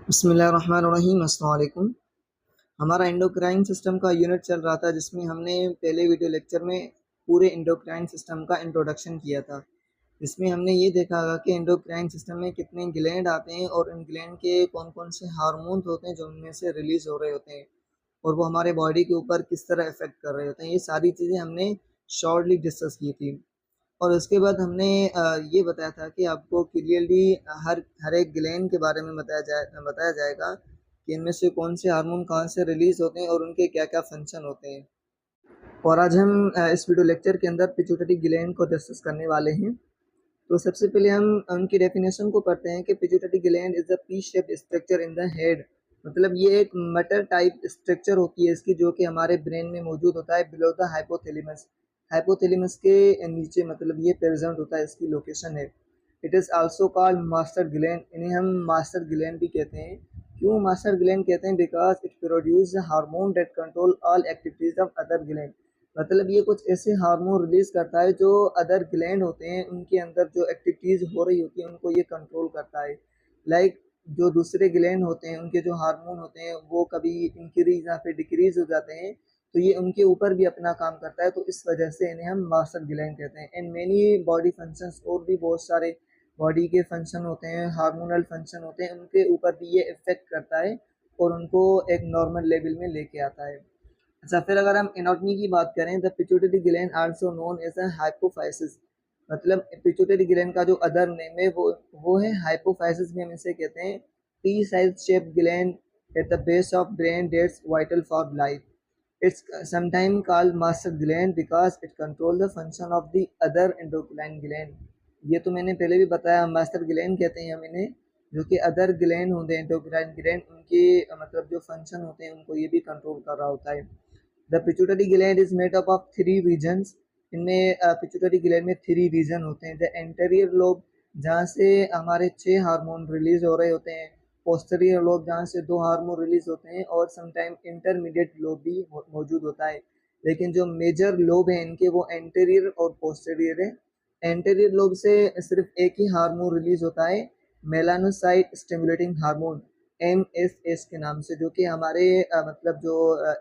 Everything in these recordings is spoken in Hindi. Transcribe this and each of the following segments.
बिस्मिल्लाहिर्रहमानिर्रहीम। अस्सलाम वालेकुम। हमारा एंडोक्राइन सिस्टम का यूनिट चल रहा था जिसमें हमने पहले वीडियो लेक्चर में पूरे एंडोक्राइन सिस्टम का इंट्रोडक्शन किया था। इसमें हमने ये देखा कि एंडोक्राइन सिस्टम में कितने ग्लैंड आते हैं और इन ग्लैंड के कौन-कौन से हार्मोन्स होते हैं जो उनमें से रिलीज़ हो रहे होते हैं और वो हमारे बॉडी के ऊपर किस तरह इफ़ेक्ट कर रहे होते हैं। ये सारी चीज़ें हमने शॉर्टली डिस्कस की थी। और उसके बाद हमने ये बताया था कि आपको क्लियरली हर हर एक ग्लैंड के बारे में बताया जाएगा कि इनमें से कौन से हार्मोन कहाँ से रिलीज़ होते हैं और उनके क्या-क्या फंक्शन होते हैं। और आज हम इस वीडियो लेक्चर के अंदर पिट्यूटरी ग्लैंड को डिस्कस करने वाले हैं। तो सबसे पहले हम उनकी डेफिनेशन को पढ़ते हैं कि pituitary gland is a P shaped structure in the head. मतलब ये एक मटर टाइप स्ट्रक्चर होती है इसकी, जो कि हमारे ब्रेन में मौजूद होता है बिलो द हाइपोथैलेमस। हाइपोथैलेमस के नीचे मतलब ये प्रेजेंट होता है, इसकी लोकेशन है। It is also called master gland. इन्हें हम मास्टर ग्लैंड भी कहते हैं। क्यों मास्टर ग्लैंड कहते हैं? Because it produce hormone that control all activities of other gland. मतलब ये कुछ ऐसे हार्मोन रिलीज करता है जो अदर ग्लैंड होते हैं उनके अंदर जो एक्टिविटीज हो रही होती है उनको ये कंट्रोल करता है। लाइक जो दूसरे ग्लैंड होते हैं उनके जो हार्मोन होते हैं वो कभी इंक्रीज या फिर डिक्रीज हो जाते हैं, तो ये उनके ऊपर भी अपना काम करता है। तो इस वजह से इन्हें हम मास्टर ग्लैंड कहते हैं। एंड मेनी बॉडी फंक्शंस, और भी बहुत सारे बॉडी के फंक्शन होते हैं, हार्मोनल फंक्शन होते हैं, उनके ऊपर भी ये इफेक्ट करता है और उनको एक नॉर्मल लेवल में लेके आता है। अच्छा, फिर अगर हम एनाटॉमी की बात करें, the pituitary gland also known as a hypophysis. मतलब पिट्यूटरी ग्लैंड का जो अदर नेम है वो है हाइपोफाइसिस भी हम इसे कहते हैं। P size shape gland at the base of brain that's vital for life. It's sometimes called master gland because it controls the function of the other endocrine gland। ये तो मैंने पहले भी बताया, मास्टर ग्लैंड कहते हैं हम इन्हें, जो कि अदर ग्लैंड होते हैं एंडोक्राइन ग्लैंड, उनके मतलब जो फंक्शन होते हैं उनको ये भी कंट्रोल कर रहा होता है। The pituitary gland is made up of 3 regions. इनमें पिट्यूटरी ग्लैंड में 3 रीजन होते हैं। द एंटेरियर लोब, जहाँ से हमारे 6 हार्मोन रिलीज हो रहे होते हैं। पोस्टीरियर लोब, जहाँ से 2 हार्मोन रिलीज होते हैं। और समटाइम इंटरमीडिएट लोब भी मौजूद होता है। लेकिन जो मेजर लोब है इनके वो एंटेरियर और पोस्टीरियर है। एंटेरियर लोब से सिर्फ एक ही हार्मोन रिलीज होता है, मेलानोसाइट स्टिमुलेटिंग हार्मोन, MSH के नाम से, जो कि हमारे मतलब जो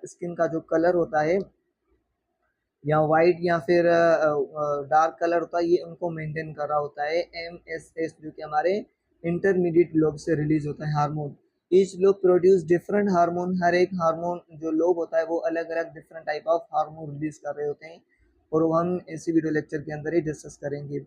स्किन का जो कलर होता है या वाइट या फिर डार्क कलर होता है, ये उनको मेंटेन कर रहा होता है। MSH जो कि हमारे इंटरमीडिएट लोब से रिलीज होता है hormone. Each lobe produce different hormone. हर एक हार्मोन जो लोब होता है वो अलग अलग different type of hormone release कर रहे होते हैं, और वो हम इसी वीडियो लेक्चर के अंदर ही डिस्कस करेंगे।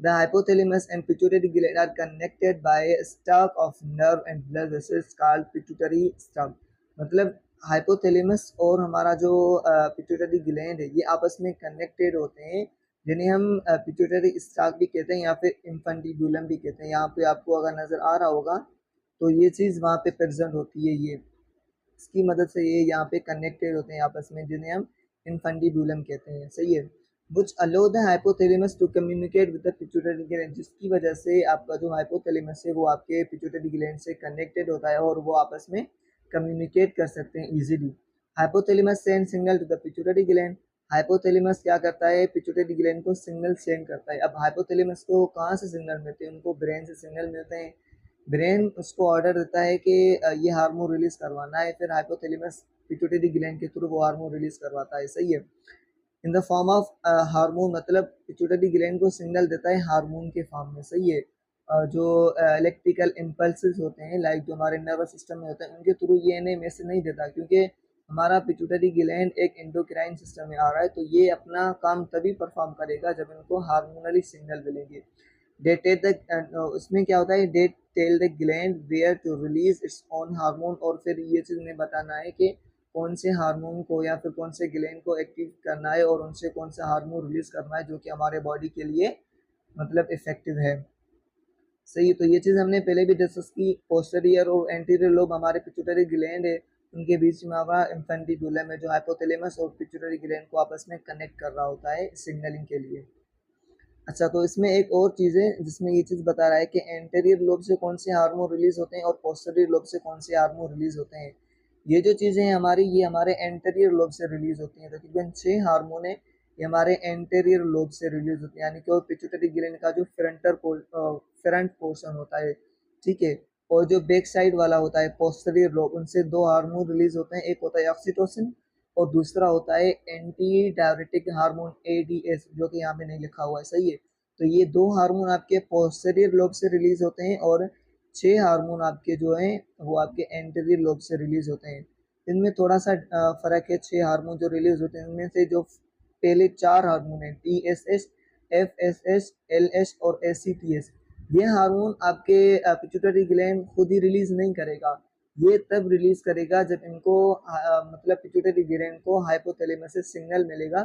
The hypothalamus and pituitary gland are connected by a stalk of nerve and blood vessels called pituitary stalk। मतलब हाइपोथैलेमस और हमारा जो पिट्यूटरी ग्लैंड है ये आपस में कनेक्टेड होते हैं, जिन्हें हम पिट्यूटरी स्टाक भी कहते हैं या फिर इन्फेंटिबुलम भी कहते हैं। यहाँ पे आपको अगर नज़र आ रहा होगा तो ये चीज़ वहाँ पे प्रेजेंट होती है। ये इसकी मदद से ये यहाँ पे कनेक्टेड होते हैं आपस में, जिन्हें हम इन्फेंटिबुलम कहते हैं। सही है। which allow the hypothalamus to communicate with the pituitary gland, जिसकी वजह से आपका जो हाइपोथैलेमस है वो आपके पिट्यूटरी ग्लैंड से कनेक्टेड होता है और वो आपस में कम्युनिकेट कर सकते हैं easily. Hypothalamus send signal to the pituitary gland. Hypothalamus क्या करता है? पिट्यूटरी ग्लैंड को सिग्नल सेंड करता है। अब हाइपोथैलेमस को कहाँ से सिग्नल मिलते हैं? उनको ब्रेन से सिग्नल मिलते हैं। ब्रेन उसको ऑर्डर देता है कि ये हार्मोन रिलीज करवाना है, फिर हाइपोथैलेमस पिट्यूटरी ग्लैंड के थ्रू वो हार्मोन रिलीज करवाता है। सही है। In the form of hormone, मतलब पिट्यूटरी ग्लैंड को सिग्नल देता है हार्मोन के फॉर्म में। सही है। जो इलेक्ट्रिकल इम्पल्सेस होते हैं, लाइक जो हमारे नर्वस सिस्टम में होते हैं, उनके थ्रू ये इन्हें मैसेज नहीं देता, क्योंकि हमारा पिट्यूटरी ग्लैंड एक एंडोक्राइन सिस्टम में आ रहा है, तो ये अपना काम तभी परफॉर्म करेगा जब इनको हार्मोनली सिग्नल मिलेंगे। उसमें क्या होता है? That tell the gland where to release its own hormone. और फिर ये चीज़ उन्हें बताना है कि कौन से हार्मोन को या फिर कौन से ग्लैंड को एक्टिव करना है और उनसे कौन सा हार्मोन रिलीज करना है जो कि हमारे बॉडी के लिए मतलब इफेक्टिव है। सही है। तो ये चीज़ हमने पहले भी डिस्कस की। पोस्टीरियर और एंटीरियर लोब हमारे पिट्यूटरी ग्लैंड है, उनके बीच में हमारा इन्फेंटिबुलम है जो हाइपोथैलेमस और पिट्यूटरी ग्लैंड को आपस में कनेक्ट कर रहा होता है सिग्नलिंग के लिए। अच्छा, तो इसमें एक और चीज़ है जिसमें ये चीज़ बता रहा है कि एंटीरियर लोब से कौन से हार्मोन रिलीज होते हैं और पोस्टीरियर लोब से कौन से हार्मोन रिलीज होते हैं। ये जो चीज़ें हैं हमारी, ये हमारे एंटीरियर लोब से रिलीज होती हैं। तकरीबन 6 हार्मोन है, ये हमारे एंटीरियर लोब से रिलीज होते हैं, यानी कि वो पिट्यूटरी ग्लैंड का जो फ्रंट पोर्शन होता है। ठीक है। और जो बैक साइड वाला होता है पोस्टीरियर लोब, उनसे दो हार्मोन रिलीज होते हैं, एक होता है ऑक्सीटोसिन और दूसरा होता है एंटी डायरेटिक हार्मोन एडीएस, जो कि यहाँ पे नहीं लिखा हुआ है, सही है। तो ये दो हार्मोन आपके पोस्टीरियर लोब से रिलीज होते हैं और 6 हार्मोन आपके जो हैं वो आपके एंटीरियर लोब से रिलीज होते हैं। इनमें थोड़ा सा फर्क है, 6 हार्मोन जो रिलीज होते हैं उनमें से जो पहले 4 हार्मोन है टीएसएच, एफएसएच, एलएच और एसीटीएस, ये हार्मोन आपके पिट्यूटरी ग्लैंड खुद ही रिलीज नहीं करेगा। ये तब रिलीज करेगा जब इनको मतलब पिट्यूटरी ग्लैंड को हाइपोथैलेमस से सिग्नल मिलेगा,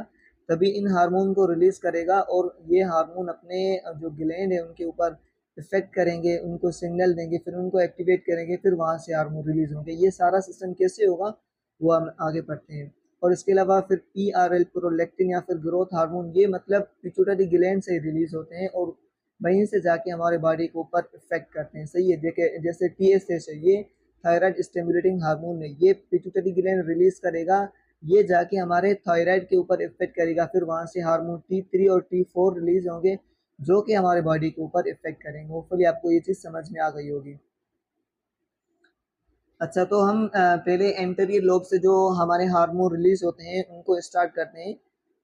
तभी इन हार्मोन को रिलीज करेगा और ये हार्मोन अपने जो ग्लैंड है उनके ऊपर इफेक्ट करेंगे, उनको सिग्नल देंगे, फिर उनको एक्टिवेट करेंगे, फिर वहां से हार्मोन रिलीज होंगे। ये सारा सिस्टम कैसे होगा वो हम आगे पढ़ते हैं। और इसके अलावा फिर पीआरएल प्रोलैक्टिन या फिर ग्रोथ हार्मोन, ये मतलब पिट्यूटरी ग्लैंड से रिलीज होते हैं और वहीं से जाके हमारे बॉडी के ऊपर इफेक्ट करते हैं, सही है। देखिए जैसे टीएसएच है, ये थायराइड स्टिमुलेटिंग हार्मोन है, ये पिट्यूटरी ग्लैंड रिलीज करेगा, ये जाके हमारे थायराइड के ऊपर इफेक्ट करेगा, फिर वहां से हार्मोन टी3 और टी4 रिलीज होंगे जो कि हमारे बॉडी के ऊपर इफेक्ट करेंगे। होपफुली आपको ये चीज समझ में आ गई होगी। अच्छा, तो हम पहले एंटीरियर लोब से जो हमारे हार्मोन रिलीज होते हैं उनको स्टार्ट करते हैं।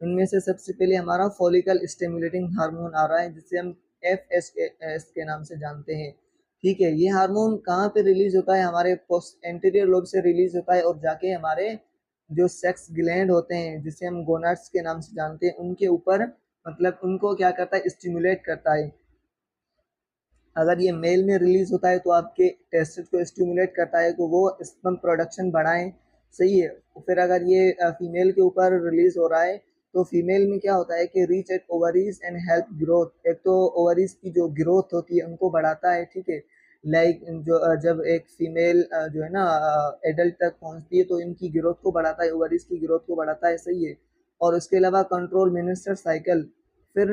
उनमें से सबसे पहले हमारा फॉलिकल स्टिमुलेटिंग हार्मोन आ रहा है, जिसे हम एफएसएस के नाम से जानते हैं। ठीक है, ये हार्मोन कहाँ पे रिलीज होता है? हमारे एंटीरियर लोब से रिलीज होता है और जाके हमारे जो सेक्स ग्लैंड होते हैं, जिसे हम गोनाड्स के नाम से जानते हैं, उनके ऊपर मतलब उनको क्या करता है, स्टिमुलेट करता है। अगर ये मेल में रिलीज होता है तो आपके टेस्टिस को स्टिमुलेट करता है कि वो स्पर्म प्रोडक्शन बढ़ाएं, सही है। फिर अगर ये फीमेल के ऊपर रिलीज हो रहा है तो फीमेल में क्या होता है कि reach at ovaries and help growth, एक तो ओवरीज की जो ग्रोथ होती है उनको बढ़ाता है, ठीक है। लाइक जो जब एक फीमेल जो है ना एडल्ट तक पहुंचती है तो इनकी ग्रोथ को बढ़ाता है, ओवरीज की ग्रोथ को बढ़ाता है, सही है। और उसके अलावा कंट्रोल मिनिस्टर साइकिल, फिर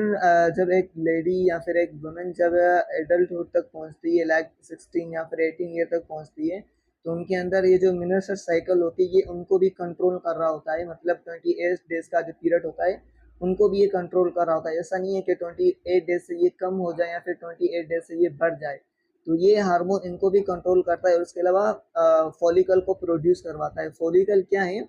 जब एक लेडी या फिर एक वुमेन जब एडल्टहुड तक पहुंचती है, लाइक 16 या फिर 18 ईयर तक पहुंचती है, तो उनके अंदर ये जो मिनर्सल साइकिल होती है ये उनको भी कंट्रोल कर रहा होता है। मतलब 28 डेज का जो पीरियड होता है उनको भी ये कंट्रोल कर रहा होता है। ऐसा नहीं है कि 28 डेज से ये कम हो जाए या फिर 28 डेज से ये बढ़ जाए। तो ये हार्मोन इनको भी कंट्रोल करता है और उसके अलावा फॉलिकल को प्रोड्यूस करवाता है। फॉलिकल क्या है?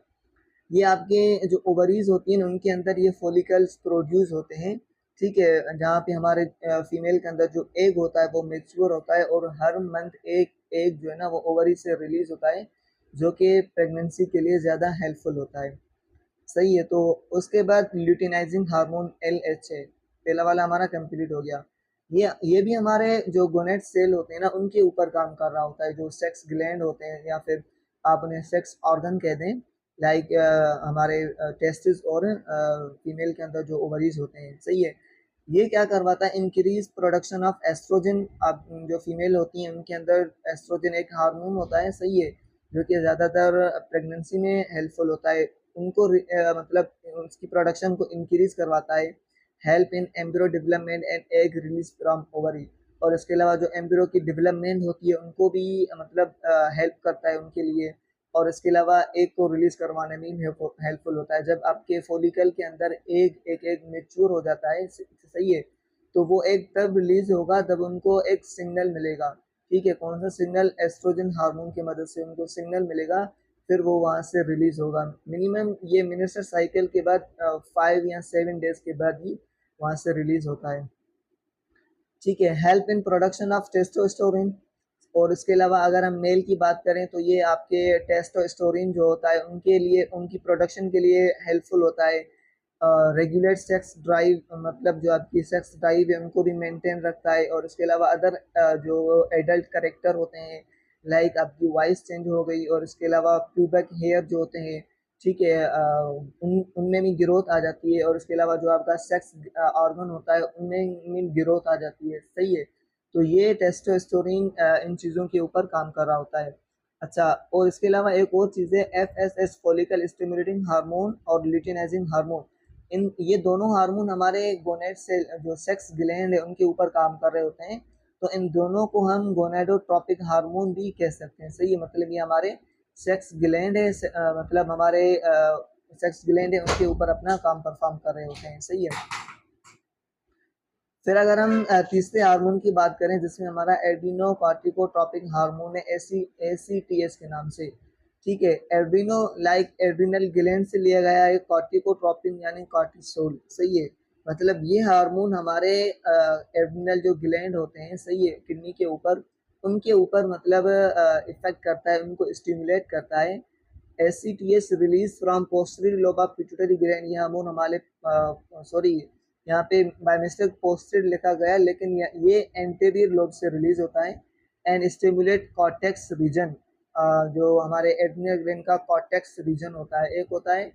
ये आपके जो ओवरीज होती हैं उनके अंदर ये फॉलिकल्स प्रोड्यूस होते हैं, ठीक है। जहाँ पे हमारे फीमेल के अंदर जो एग होता है वो मैच्योर होता है और हर मंथ एक एग जो है ना वो ओवरी से रिलीज होता है, जो कि प्रेगनेंसी के लिए ज़्यादा हेल्पफुल होता है, सही है। तो उसके बाद ल्यूटिनाइजिंग हार्मोन एल एच है, पहला वाला हमारा कंप्लीट हो गया। ये भी हमारे जो गोनेट सेल होते हैं ना उनके ऊपर काम कर रहा होता है, जो सेक्स ग्लैंड होते हैं या फिर आप उन्हें सेक्स ऑर्गन कह दें, लाइक हमारे टेस्टिस और फीमेल के अंदर जो ओवरीज होते हैं, सही है। ये क्या करवाता है? Increase production of oestrogen. आप जो फीमेल होती हैं उनके अंदर एस्ट्रोजन एक हार्मोन होता है, सही है, जो कि ज़्यादातर प्रेगनेंसी में हेल्पफुल होता है। उनको मतलब उसकी प्रोडक्शन को इंक्रीज करवाता है। Help in embryo development and egg release from ovary. और इसके अलावा जो एम्ब्रियो की डेवलपमेंट होती है उनको भी मतलब हेल्प करता है उनके लिए। और इसके अलावा एग को रिलीज करवाने में हेल्पफुल होता है। जब आपके फॉलिकल के अंदर एक मेच्योर हो जाता है, सही है, तो वो एग तब रिलीज होगा जब उनको एक सिग्नल मिलेगा, ठीक है। कौन सा सिग्नल? एस्ट्रोजन हार्मोन की मदद से उनको सिग्नल मिलेगा, फिर वो वहाँ से रिलीज होगा। मिनिमम ये मिनिस्टर साइकिल के बाद 5 या 7 डेज के बाद ही वहाँ से रिलीज होता है, ठीक है। Help in production of testosterone. और इसके अलावा अगर हम मेल की बात करें तो ये आपके टेस्टोस्टेरोन जो होता है उनके लिए, उनकी प्रोडक्शन के लिए हेल्पफुल होता है। रेगुलेट सेक्स ड्राइव, मतलब जो आपकी सेक्स ड्राइव है उनको भी मेंटेन रखता है। और इसके अलावा अदर जो एडल्ट करेक्टर होते हैं, लाइक आपकी वॉइस चेंज हो गई, और इसके अलावा प्यूबिक हेयर जो होते हैं, ठीक है, उनमें भी ग्रोथ आ जाती है। और इसके अलावा जो आपका सेक्स ऑर्गन होता है उनमें ग्रोथ आ जाती है, सही है। तो ये टेस्टोस्टेरोन इन चीज़ों के ऊपर काम कर रहा होता है। अच्छा, और इसके अलावा एक और चीज़ है एफएसएच, फॉलिकल स्टिमुलेटिंग हार्मोन, और ल्यूटिनाइजिंग हार्मोन। इन ये दोनों हार्मोन हमारे गोनेट से जो सेक्स ग्लैंड है उनके ऊपर काम कर रहे होते हैं। तो इन दोनों को हम गोनेडोट्रोपिक हार्मोन भी कह सकते हैं, सही है। मतलब ये हमारे सेक्स ग्लैंड है, मतलब हमारे सेक्स ग्लैंड है उनके ऊपर अपना काम परफॉर्म कर रहे होते हैं, सही है। फिर अगर हम तीसरे हार्मोन की बात करें जिसमें हमारा एड्रीनो कॉर्टिकोट्रोपिक हार्मोन है ACTH के नाम से, ठीक है। एड्रीनो लाइक एड्रिनल ग्लैंड से लिया गया है, कॉर्टिकोट्रोपिन यानी कॉर्टिसोल, सही है। मतलब ये हार्मोन हमारे एड्रिनल जो ग्लैंड होते हैं, सही है, किडनी के ऊपर, उनके ऊपर मतलब इफेक्ट करता है, उनको स्टिमुलेट करता है। ACTH release from posterior lobe of pituitary gland, ये हार्मोन हमारे सॉरी यहाँ पे बाय मिस्टेक पोस्टेड लिखा गया, लेकिन ये एंटीरियर लोब से रिलीज होता है एंड स्टिमुलेट कॉर्टेक्स रीजन, जो हमारे एड्रिनल ग्लैंड का कॉर्टेक्स रीजन होता है। एक होता है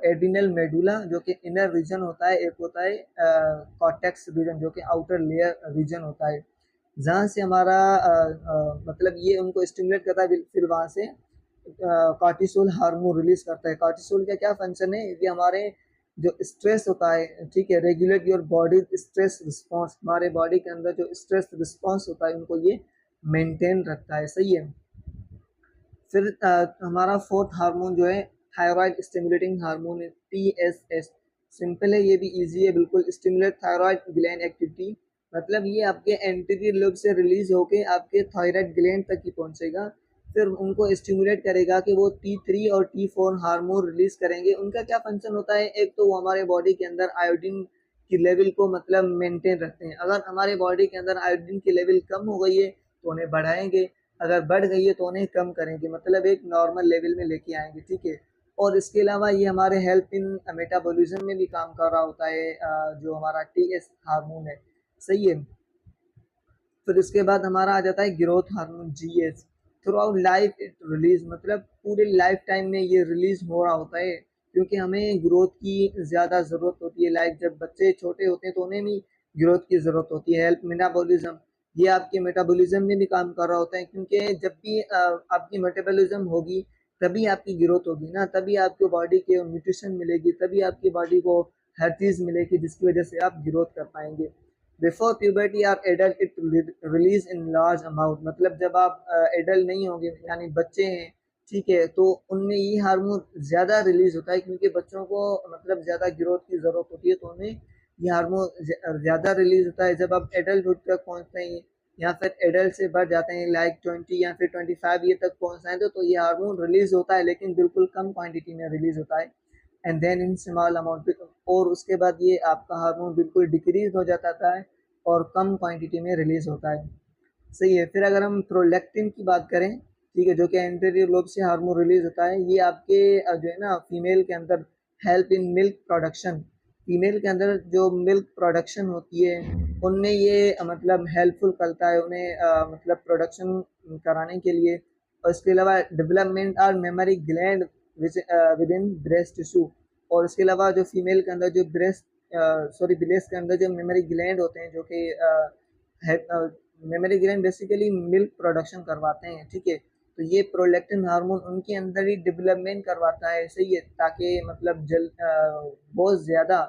एड्रिनल मेडुला जो कि इनर रीजन होता है, एक होता है कॉर्टेक्स रीजन जो कि आउटर लेयर रीजन होता है, जहाँ से हमारा मतलब ये उनको स्टिमुलेट करता है, फिर वहाँ से कॉर्टिसोल हार्मोन रिलीज करता है। कॉर्टिसोल का क्या फंक्शन है, ये हमारे जो स्ट्रेस होता है, ठीक है, regulate your body stress response, हमारे बॉडी के अंदर जो स्ट्रेस रिस्पॉन्स होता है उनको ये मेंटेन रखता है, सही है। फिर हमारा फोर्थ हार्मोन जो है थायराइड स्टिमुलेटिंग हार्मोन है, TSH। सिंपल है, ये भी इजी है बिल्कुल। स्टिमुलेट थायराइड ग्लैंड एक्टिविटी, मतलब ये आपके एंटीरियर लोब से रिलीज होके आपके थायराइड ग्लैंड तक ही पहुंचेगा, फिर उनको स्टिमुलेट करेगा कि वो T3 और T4 हार्मोन रिलीज करेंगे। उनका क्या फंक्शन होता है, एक तो वो हमारे बॉडी के अंदर आयोडीन की लेवल को मतलब मेंटेन रखते हैं। अगर हमारे बॉडी के अंदर आयोडीन की लेवल कम हो गई है तो उन्हें बढ़ाएंगे, अगर बढ़ गई है तो उन्हें कम करेंगे, मतलब एक नॉर्मल लेवल में लेके आएंगे, ठीक है। और इसके अलावा ये हमारे हेल्प इन मेटाबॉलिज्म में भी काम कर रहा होता है, जो हमारा TS हार्मोन है, सही है। फिर उसके बाद हमारा आ जाता है growth hormone GH। Through out life it release, मतलब पूरे लाइफ टाइम में ये रिलीज हो रहा होता है, क्योंकि हमें ग्रोथ की ज़्यादा ज़रूरत होती है। लाइक जब बच्चे छोटे होते हैं तो उन्हें भी ग्रोथ की ज़रूरत होती है। हेल्प मेटाबॉलिज्म, ये आपके मेटाबॉलिज्म में भी काम कर रहा होता है, क्योंकि जब भी आपकी मेटाबॉलिज्म होगी तभी आपकी ग्रोथ होगी ना, तभी आपको बॉडी के न्यूट्रिशन मिलेगी, तभी आपकी बॉडी को हर चीज़ मिलेगी जिसकी वजह से आप ग्रोथ कर पाएंगे। Before puberty or adult it release in large amount, मतलब जब आप एडल्ट नहीं होंगे यानी बच्चे हैं, ठीक है, तो उनमें ये हार्मोन ज़्यादा रिलीज होता है, क्योंकि बच्चों को मतलब ज़्यादा ग्रोथ की ज़रूरत होती है, तो उन्हें ये हार्मोन ज़्यादा रिलीज होता है। जब आप एडल्टहुड तक पहुँचते हैं या फिर एडल्ट से बढ़ जाते हैं लाइक 20 या फिर 25 ईयर तक पहुँच जाए तो ये हार्मोन रिलीज होता है, लेकिन बिल्कुल कम क्वांटिटी में रिलीज होता है and then in small amount, और उसके बाद ये आपका हार्मोन बिल्कुल डिक्रीज हो जाता है और कम क्वांटिटी में रिलीज होता है, सही है। फिर अगर हम प्रोलैक्टिन की बात करें, ठीक है, जो कि एंटीरियर लोब से हार्मोन रिलीज होता है, ये आपके जो है ना फीमेल के अंदर help in milk production, female के अंदर जो मिल्क प्रोडक्शन होती है उनमें ये मतलब हेल्पफुल करता है उन्हें मतलब प्रोडक्शन कराने के लिए। और इसके अलावा डेवलपमेंट और memory gland with in breast tissue, और इसके अलावा जो फीमेल के अंदर जो ब्रेस्ट के अंदर जो मेमोरी ग्लैंड होते हैं, जो कि memory gland basically milk production करवाते हैं, ठीक है। तो ये प्रोलैक्टिन हार्मोन उनके अंदर ही डेवलपमेंट करवाता है, सही है, ताकि मतलब बहुत ज़्यादा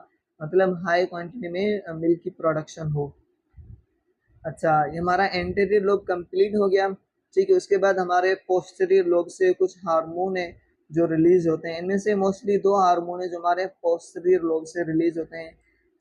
मतलब हाई क्वांटिटी में मिल्क की प्रोडक्शन हो। अच्छा, ये हमारा एंटीरियर लोब कंप्लीट हो गया, ठीक है। उसके बाद हमारे पोस्टीरियर लोब से कुछ हार्मोन है जो रिलीज होते हैं। इनमें से मोस्टली दो हार्मोन है जो हमारे पोस्टीरियर लोब से रिलीज होते हैं,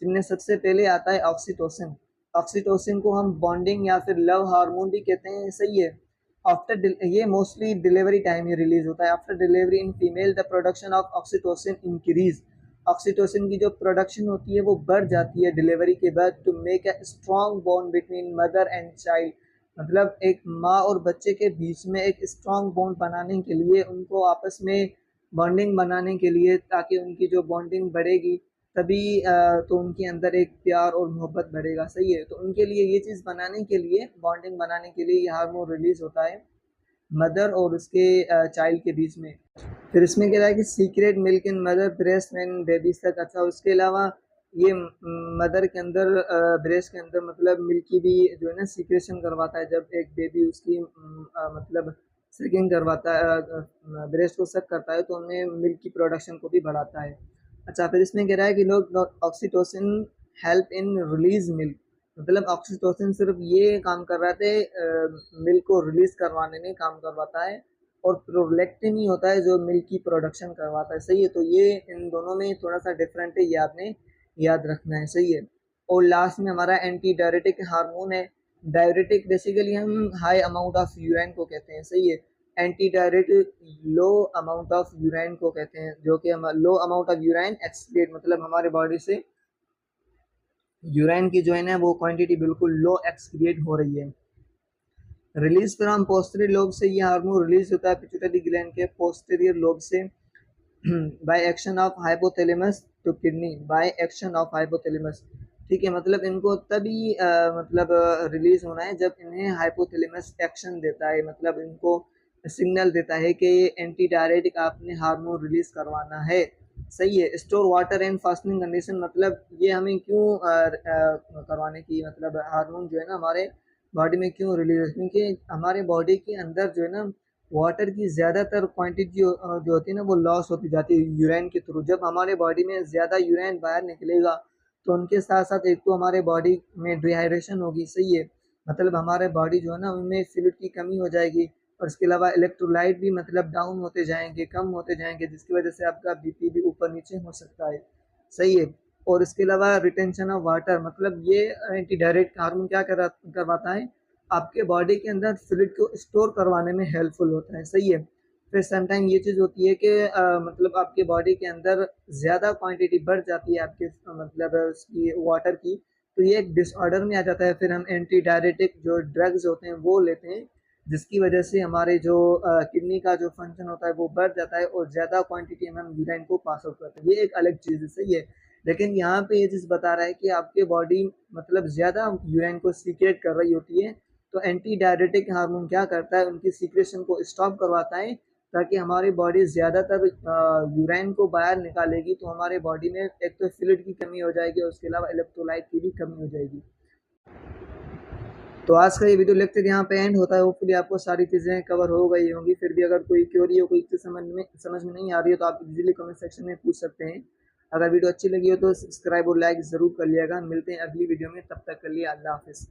जिनमें सबसे पहले आता है ऑक्सीटोसिन। ऑक्सीटोसिन को हम बॉन्डिंग या फिर लव हार्मोन भी कहते हैं, सही है। आफ्टर ये मोस्टली डिलीवरी टाइम ही रिलीज होता है। After delivery in female the production of oxytocin increase, oxytocin की जो प्रोडक्शन होती है वो बढ़ जाती है डिलीवरी के बाद, to make a strong bond between mother and child, मतलब एक माँ और बच्चे के बीच में एक स्ट्रॉन्ग बॉन्ड बनाने के लिए, उनको आपस में बॉन्डिंग बनाने के लिए, ताकि उनकी जो बॉन्डिंग बढ़ेगी तभी तो उनके अंदर एक प्यार और मोहब्बत बढ़ेगा, सही है। तो उनके लिए ये चीज़ बनाने के लिए, बॉन्डिंग बनाने के लिए ये हार्मोन रिलीज होता है मदर और उसके चाइल्ड के बीच में। फिर इसमें क्या है कि secret milk in mother breast and babies तक। अच्छा, उसके अलावा ये मदर के अंदर ब्रेस्ट के अंदर मतलब मिल्क की भी जो है ना सीक्रेशन करवाता है, जब एक बेबी उसकी मतलब सकिंग करवाता है, ब्रेस्ट को सक करता है, तो उनमें मिल्क की प्रोडक्शन को भी बढ़ाता है। अच्छा, फिर इसमें कह रहा है कि लोग oxytocin help in release milk, मतलब ऑक्सीटोसिन सिर्फ ये काम कर रहा थे मिल्क को रिलीज करवाने में काम करवाता है, और प्रोलैक्टिन ही होता है जो मिल्क की प्रोडक्शन करवाता है, सही है। तो ये इन दोनों में थोड़ा सा डिफरेंट है, ये आपने याद रखना है, सही है। और लास्ट में हमारा एंटी डायरेटिक हार्मोन है। डायरेटिक बेसिकली हम हाई अमाउंट ऑफ यूराइन को कहते हैं, सही है। Anti diuretic low amount of urine को कहते हैं, जो कि हम लो अमाउंट ऑफ यूराइन एक्सक्रीट, मतलब हमारे बॉडी से यूराइन की जो है ना वो क्वांटिटी बिल्कुल लो एक्सक्रिएट हो रही है। रिलीज फ्रॉम पोस्टीरियर लोब से ये हार्मोन रिलीज होता है पिट्यूटरी ग्लैंड के पोस्टीरियर लोब से by action of hypothalamus to kidney, by action of hypothalamus. ठीक है, मतलब इनको तभी मतलब रिलीज होना है जब इन्हें हाइपोथैलेमस एक्शन देता है, मतलब इनको सिग्नल देता है कि एंटी डायरेटिक आपने हार्मोन रिलीज करवाना है, सही है। Store water and fasting condition, मतलब ये हमें क्यों करवाने की, मतलब हार्मोन जो है ना हमारे बॉडी में क्यों रिलीज है, क्योंकि हमारे बॉडी के अंदर जो है ना वाटर की ज़्यादातर क्वांटिटी जो होती है ना वो लॉस होती जाती है यूरिन के थ्रू। जब हमारे बॉडी में ज़्यादा यूरिन बाहर निकलेगा तो उनके साथ साथ एक तो हमारे बॉडी में डिहाइड्रेशन होगी, सही है, मतलब हमारे बॉडी जो है ना उनमें फ्लूइड की कमी हो जाएगी, और इसके अलावा इलेक्ट्रोलाइट भी मतलब डाउन होते जाएंगे, कम होते जाएंगे, जिसकी वजह से आपका बीपी भी ऊपर नीचे हो सकता है, सही है। और इसके अलावा रिटेंशन ऑफ वाटर, मतलब ये एंटी डायरेक्ट हार्मोन क्या करवाता है, आपके बॉडी के अंदर फ्लूइड को स्टोर करवाने में हेल्पफुल होता है, सही है। फिर समटाइम ये चीज़ होती है कि मतलब आपके बॉडी के अंदर ज़्यादा क्वांटिटी बढ़ जाती है आपके मतलब उसकी वाटर की, तो ये एक डिसऑर्डर में आ जाता है। फिर हम एंटी डायरेटिक जो ड्रग्स होते हैं वो लेते हैं, जिसकी वजह से हमारे जो किडनी का जो फंक्शन होता है वो बढ़ जाता है और ज़्यादा क्वांटिटी में हम यूरिन को पास आउट करते हैं, ये एक अलग चीज़ है, सही है। लेकिन यहाँ पे ये चीज़ बता रहा है कि आपके बॉडी मतलब ज़्यादा यूरिन को सीक्रेट कर रही होती है, तो एंटी डायरेटिक हार्मोन क्या करता है, उनकी सीक्रेशन को स्टॉप करवाता है, ताकि हमारी बॉडी ज़्यादातर यूरिन को बाहर निकालेगी, तो हमारे बॉडी में एक तो फ्लूइड की कमी हो जाएगी और उसके अलावा इलेक्ट्रोलाइट की भी कमी हो जाएगी। तो आज का ये वीडियो लेक्चर यहाँ पे एंड होता है। होपफुली आपको सारी चीज़ें कवर हो गई होंगी। फिर भी अगर कोई क्वेरी हो, कोई चीज़ समझ में नहीं आ रही है तो आप इजीली कमेंट सेक्शन में पूछ सकते हैं। अगर वीडियो अच्छी लगी हो तो सब्सक्राइब और लाइक ज़रूर कर लिएगा। मिलते हैं अगली वीडियो में, तब तक के लिए अल्लाह हाफिज़।